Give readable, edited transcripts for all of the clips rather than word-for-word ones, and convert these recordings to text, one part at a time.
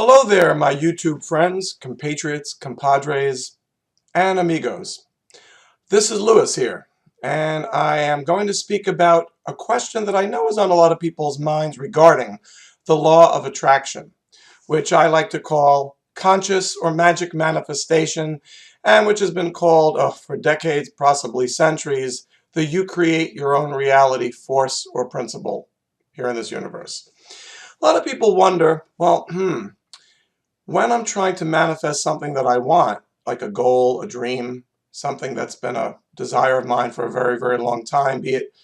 Hello there, my YouTube friends, compatriots, compadres, and amigos. This is Lewis here, and I am going to speak about a question that I know is on a lot of people's minds regarding the law of attraction, which I like to call conscious or magic manifestation, and which has been called for decades, possibly centuries, the you create your own reality force or principle here in this universe. A lot of people wonder, well, when I'm trying to manifest something that I want, like a goal, a dream, something that's been a desire of mine for a very, very long time, be it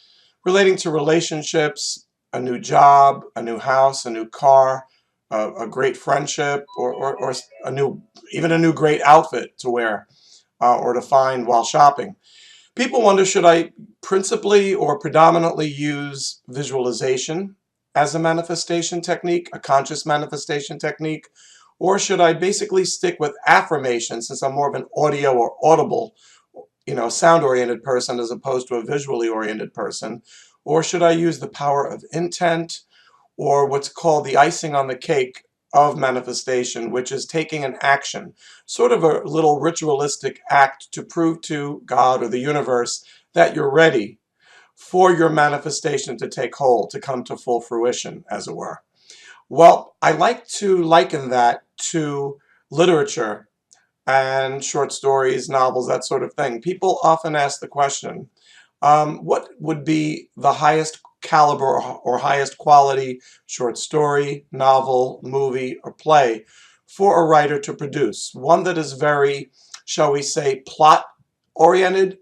relating to relationships, a new job, a new house, a new car, a great friendship, or even a new great outfit to wear or to find while shopping. People wonder, should I principally or predominantly use visualization as a manifestation technique, a conscious manifestation technique, or should I basically stick with affirmation since I'm more of an audio or audible, sound-oriented person as opposed to a visually oriented person? Or should I use the power of intent or what's called the icing on the cake of manifestation, which is taking an action, sort of a little ritualistic act to prove to God or the universe that you're ready for your manifestation to take hold, to come to full fruition, as it were. Well, I like to liken that to literature and short stories, novels, that sort of thing. People often ask the question, what would be the highest caliber or highest quality short story, novel, movie, or play for a writer to produce? One that is very, shall we say, plot oriented,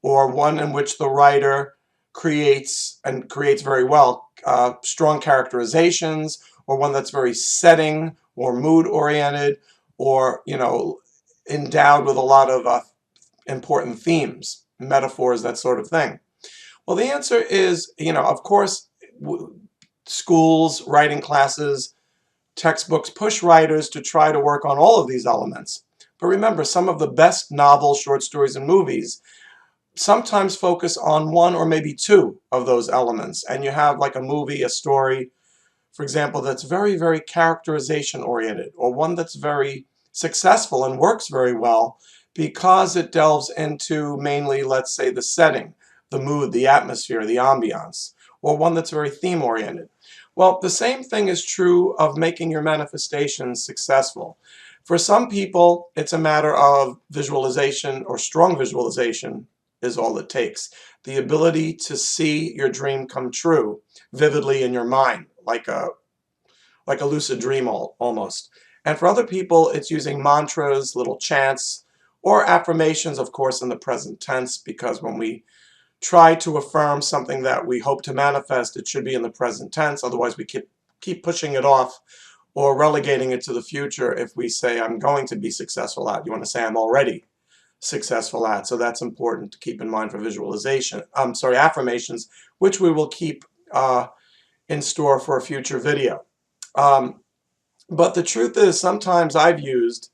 or one in which the writer creates very well strong characterizations, or one that's very setting or mood oriented, or endowed with a lot of important themes, metaphors, that sort of thing. Well, the answer is, of course, schools, writing classes, textbooks push writers to try to work on all of these elements. But remember, some of the best novels, short stories, and movies sometimes focus on one or maybe two of those elements. And you have like a movie, a story, for example, that's very, very characterization oriented, or one that's very successful and works very well because it delves into mainly, let's say, the setting, the mood, the atmosphere, the ambiance, or one that's very theme oriented. Well, the same thing is true of making your manifestations successful. For some people, it's a matter of visualization, or strong visualization is all it takes. The ability to see your dream come true vividly in your mind, like a lucid dream almost. And for other people, it's using mantras, little chants, or affirmations, of course, in the present tense, because when we try to affirm something that we hope to manifest, it should be in the present tense. Otherwise, we keep pushing it off or relegating it to the future. If we say, I'm going to be successful at, you want to say, I'm already successful at. So that's important to keep in mind for visualization. Affirmations, which we will keep in store for a future video. But the truth is, sometimes I've used,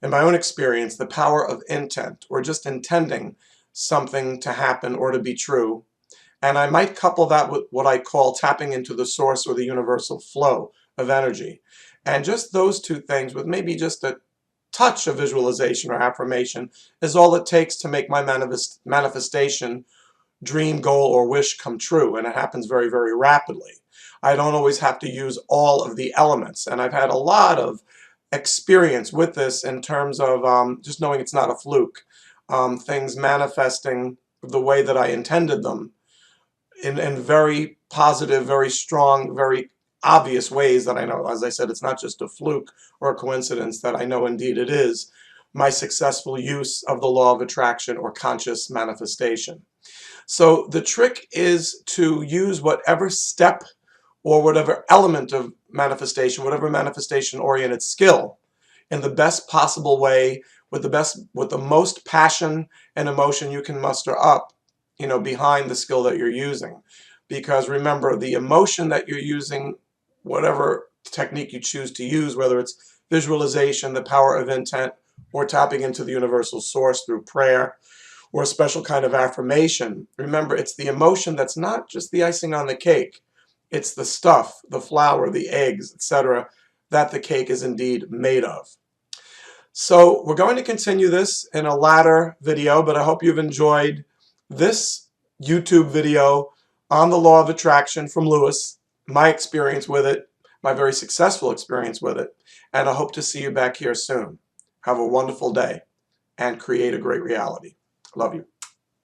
in my own experience, the power of intent, or just intending something to happen or to be true. And I might couple that with what I call tapping into the source or the universal flow of energy. And just those two things, with maybe just a touch of visualization or affirmation, is all it takes to make my manifestation, dream, goal, or wish come true. And it happens very, very rapidly. I don't always have to use all of the elements. And I've had a lot of experience with this in terms of just knowing it's not a fluke. Things manifesting the way that I intended them in very positive, very strong, very obvious ways that I know, as I said, it's not just a fluke or a coincidence, that I know indeed it is my successful use of the law of attraction or conscious manifestation. So the trick is to use whatever step or whatever element of manifestation, whatever manifestation-oriented skill, in the best possible way, with the most passion and emotion you can muster up, behind the skill that you're using. Because remember, the emotion that you're using, whatever technique you choose to use, whether it's visualization, the power of intent, or tapping into the universal source through prayer, or a special kind of affirmation, remember, it's the emotion that's not just the icing on the cake. It's the stuff, the flour, the eggs, etc., that the cake is indeed made of. So we're going to continue this in a latter video, but I hope you've enjoyed this YouTube video on the law of attraction from Lewis, my experience with it, my very successful experience with it, and I hope to see you back here soon. Have a wonderful day and create a great reality. Love you.